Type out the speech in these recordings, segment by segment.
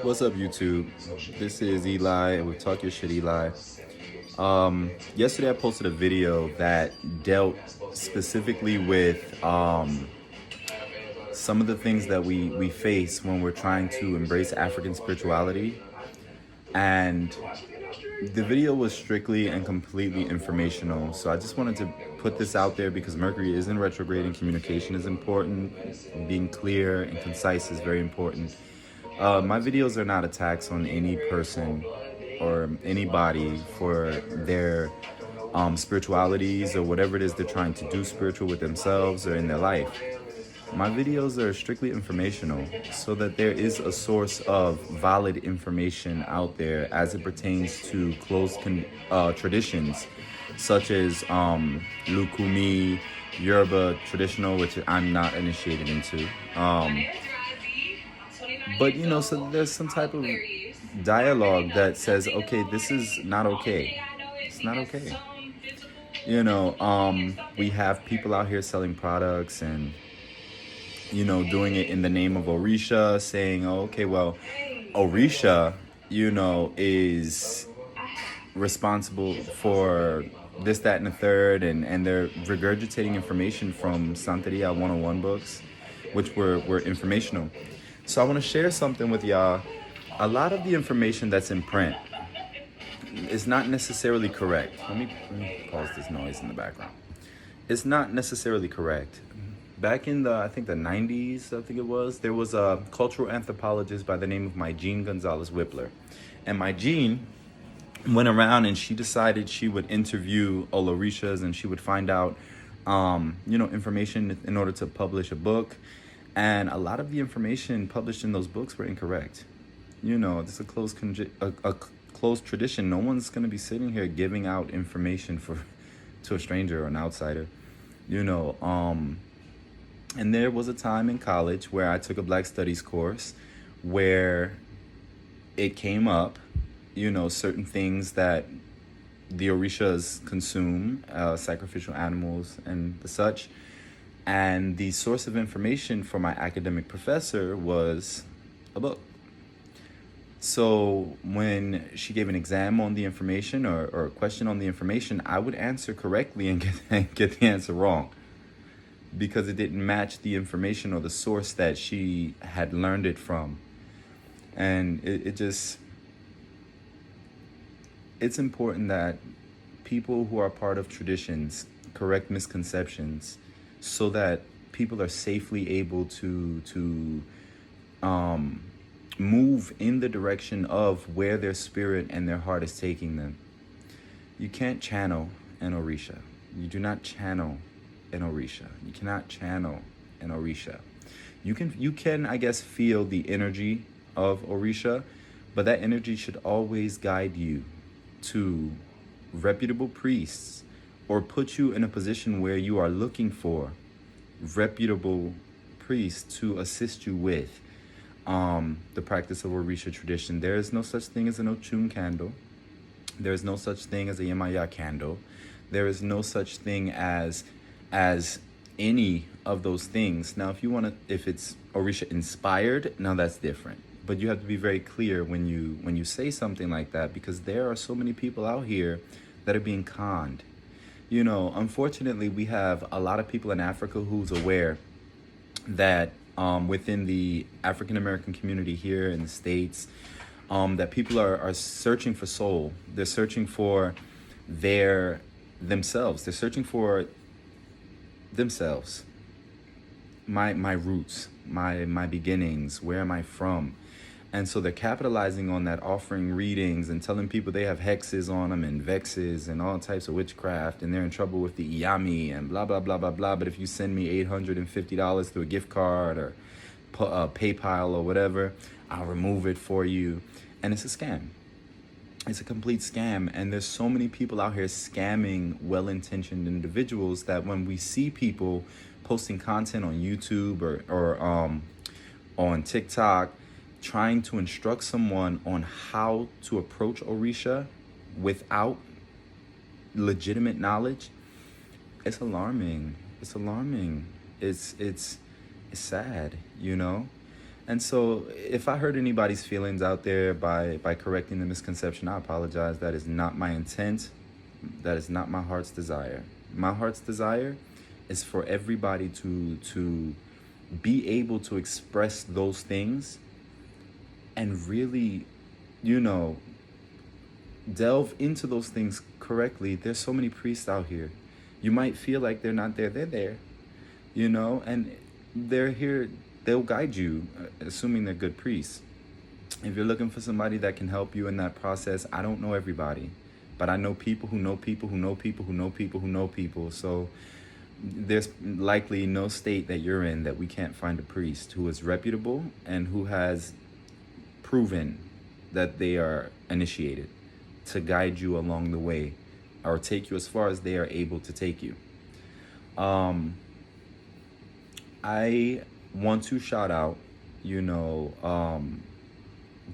What's up, YouTube? This is Eli with Talk Your Shit, Eli. Yesterday I posted a video that dealt specifically with some of the things that we face when we're trying to embrace African spirituality. And the video was strictly and completely informational. So I just wanted to put this out there because Mercury is in retrograde and communication is important. Being clear and concise is very important. My videos are not attacks on any person or anybody for their spiritualities or whatever it is they're trying to do spiritual with themselves or in their life. My videos are strictly informational so that there is a source of valid information out there as it pertains to closed traditions such as Lukumi, Yoruba traditional, which I'm not initiated into. But so there's some type of dialogue that says, okay, this is not okay. It's not okay. We have people out here selling products and doing it in the name of Orisha, saying, oh, okay, well, Orisha, is responsible for this, that, and the third, and they're regurgitating information from Santeria 101 books, which were informational. So I want to share something with y'all. A lot of the information that's in print is not necessarily correct. Let me pause this noise in the background. It's not necessarily correct. Back in the 90s, there was a cultural anthropologist by the name of Jean Gonzalez Whippler. And Jean went around and she decided she would interview all Orishas and she would find out, information in order to publish a book. And a lot of the information published in those books were incorrect. It's a closed tradition. No one's going to be sitting here giving out information to a stranger or an outsider. And there was a time in college where I took a Black Studies course where it came up, certain things that the Orishas consume, sacrificial animals and the such. And the source of information for my academic professor was a book. So when she gave an exam on the information or a question on the information, I would answer correctly and get the answer wrong because it didn't match the information or the source that she had learned it from. And it's important that people who are part of traditions correct misconceptions so that people are safely able to move in the direction of where their spirit and their heart is taking them. You can't channel an Orisha. You do not channel an Orisha. You cannot channel an Orisha. You can, I guess, feel the energy of Orisha, but that energy should always guide you to reputable priests or put you in a position where you are looking for reputable priests to assist you with the practice of Orisha tradition. There is no such thing as an Ochun candle. There is no such thing as a Yemaya candle. There is no such thing as any of those things. Now, if it's Orisha inspired, now that's different. But you have to be very clear when you say something like that, because there are so many people out here that are being conned. Unfortunately, we have a lot of people in Africa who's aware that within the African American community here in the States, that people are searching for soul. They're searching for themselves. They're searching for themselves. My roots, my beginnings. Where am I from? And so they're capitalizing on that, offering readings and telling people they have hexes on them and vexes and all types of witchcraft, and they're in trouble with the Iyami and blah, blah, blah, blah, blah. But if you send me $850 through a gift card or PayPal or whatever, I'll remove it for you. And it's a scam. It's a complete scam. And there's so many people out here scamming well-intentioned individuals that when we see people posting content on YouTube or on TikTok, trying to instruct someone on how to approach Orisha without legitimate knowledge, it's alarming. It's alarming. It's sad, And so, if I hurt anybody's feelings out there by correcting the misconception, I apologize. That is not my intent. That is not my heart's desire. My heart's desire is for everybody to be able to express those things and really, you know, delve into those things correctly. There's so many priests out here. You might feel like they're not there. They're there, you know, and they're here. They'll guide you, assuming they're good priests. If you're looking for somebody that can help you in that process, I don't know everybody, but I know people who know people who know people who know people who know people. So there's likely no state that you're in that we can't find a priest who is reputable and who has proven that they are initiated to guide you along the way or take you as far as they are able to take you. I want to shout out, you know,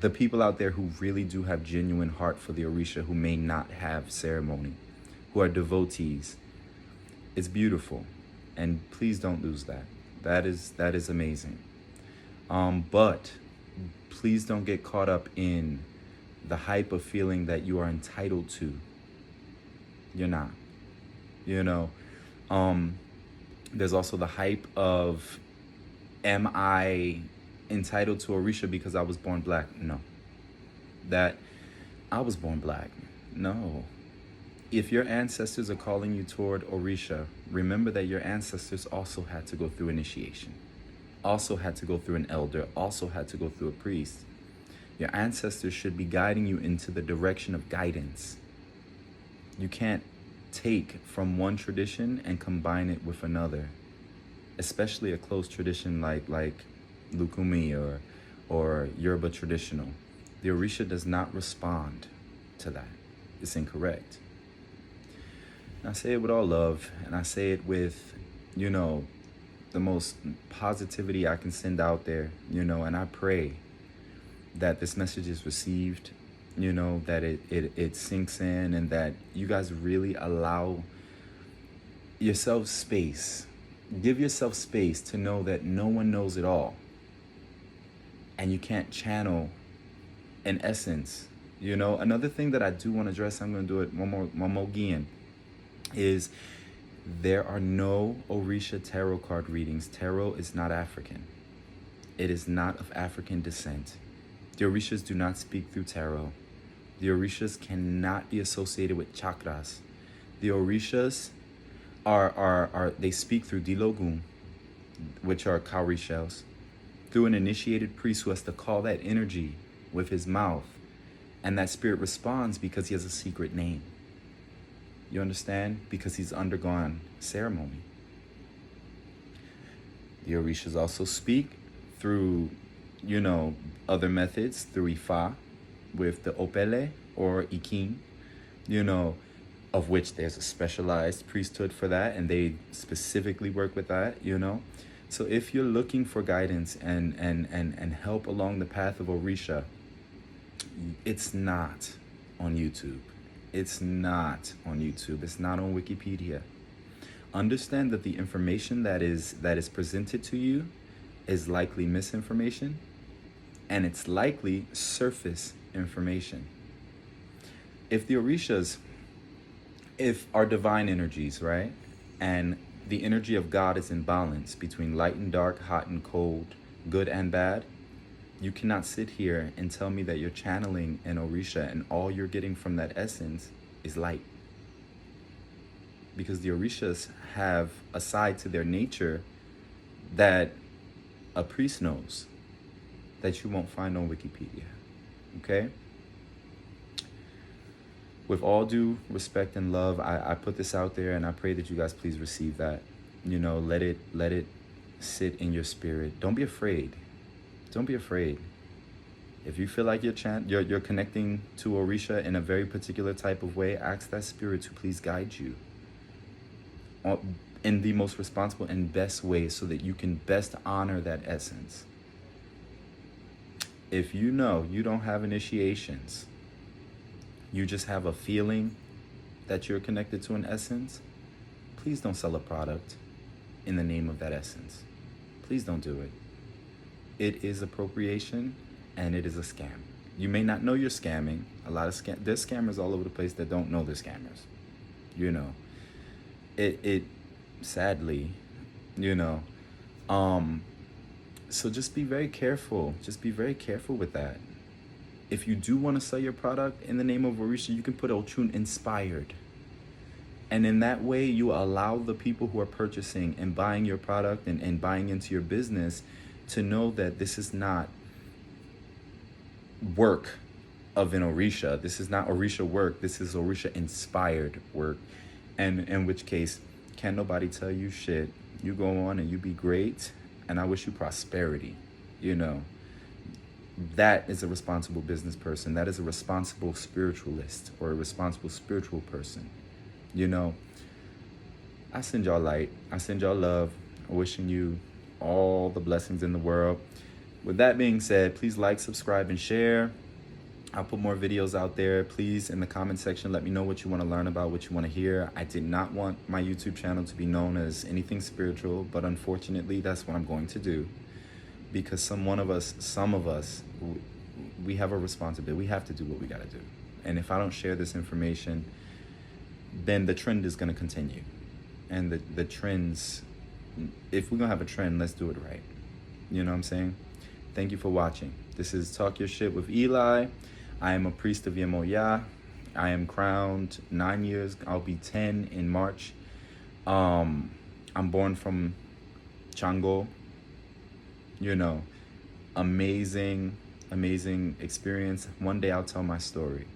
the people out there who really do have genuine heart for the Orisha, who may not have ceremony, who are devotees. It's beautiful, and please don't lose that. That is amazing. But please don't get caught up in the hype of feeling that you are entitled to. You're not. You know, there's also the hype of, am I entitled to Orisha because I was born black? No. That I was born black? No. If your ancestors are calling you toward Orisha, remember that your ancestors also had to go through initiation, also had to go through an elder, also had to go through a priest. Your ancestors should be guiding you into the direction of guidance. You can't take from one tradition and combine it with another, especially a close tradition like Lukumi or Yoruba traditional. The Orisha does not respond to that. It's incorrect. And I say it with all love, and I say it with, you know, the most positivity I can send out there, you know, and I pray that this message is received, you know, that it sinks in, and that you guys really allow yourself space. Give yourself space to know that no one knows it all. And you can't channel an essence. You know, another thing that I do want to address, I'm going to do it one more again, is there are no Orisha tarot card readings. Tarot is not African. It is not of African descent. The Orishas do not speak through tarot. The Orishas cannot be associated with chakras. The Orishas they speak through Dilogun, which are cowrie shells, through an initiated priest who has to call that energy with his mouth, and that spirit responds because he has a secret name. You understand? Because he's undergone ceremony. The Orishas also speak through, you know, other methods, through Ifa, with the Opele or Ikin, you know, of which there's a specialized priesthood for that, and they specifically work with that, you know. So if you're looking for guidance and help along the path of Orisha, it's not on YouTube. It's not on YouTube. It's not on Wikipedia. Understand that the information that is presented to you is likely misinformation, and it's likely surface information. If the Orishas, if our divine energies, right, and the energy of God is in balance between light and dark, hot and cold, good and bad, you cannot sit here and tell me that you're channeling an Orisha and all you're getting from that essence is light. Because the Orishas have a side to their nature that a priest knows that you won't find on Wikipedia, okay? With all due respect and love, I put this out there, and I pray that you guys please receive that. You know, let it sit in your spirit. Don't be afraid. Don't be afraid. If you feel like you're connecting to Orisha in a very particular type of way, ask that spirit to please guide you in the most responsible and best way so that you can best honor that essence. If you know you don't have initiations, you just have a feeling that you're connected to an essence, please don't sell a product in the name of that essence. Please don't do it. it is appropriation and it is a scam. You may not know you're scamming. A lot of there's scammers all over the place that don't know they're scammers. You know, it sadly, you know, so just be very careful. Just be very careful with that. If you do want to sell your product in the name of Orisha, you can put Ochun inspired. And in that way, you allow the people who are purchasing and buying your product and buying into your business to know that this is not work of an Orisha. This is not Orisha work. This is Orisha inspired work. And in which case, can't nobody tell you shit. You go on and you be great. And I wish you prosperity. You know, that is a responsible business person. That is a responsible spiritualist or a responsible spiritual person. You know, I send y'all light. I send y'all love. I'm wishing you all the blessings in the world. With that being said, please like, subscribe, and share. I'll put more videos out there. Please, in the comment section, let me know what you want to learn about, what you want to hear. I did not want my YouTube channel to be known as anything spiritual, but unfortunately, that's what I'm going to do. Because some of us, we have a responsibility. We have to do what we got to do. And if I don't share this information, then the trend is going to continue. And the trends, if we're going to have a trend, let's do it right. You know what I'm saying? Thank you for watching. This is Talk Your Shit with Eli. I am a priest of Yemoyah. I am crowned 9 years. I'll be 10 in March. I'm born from Chango. You know, amazing experience. One day I'll tell my story.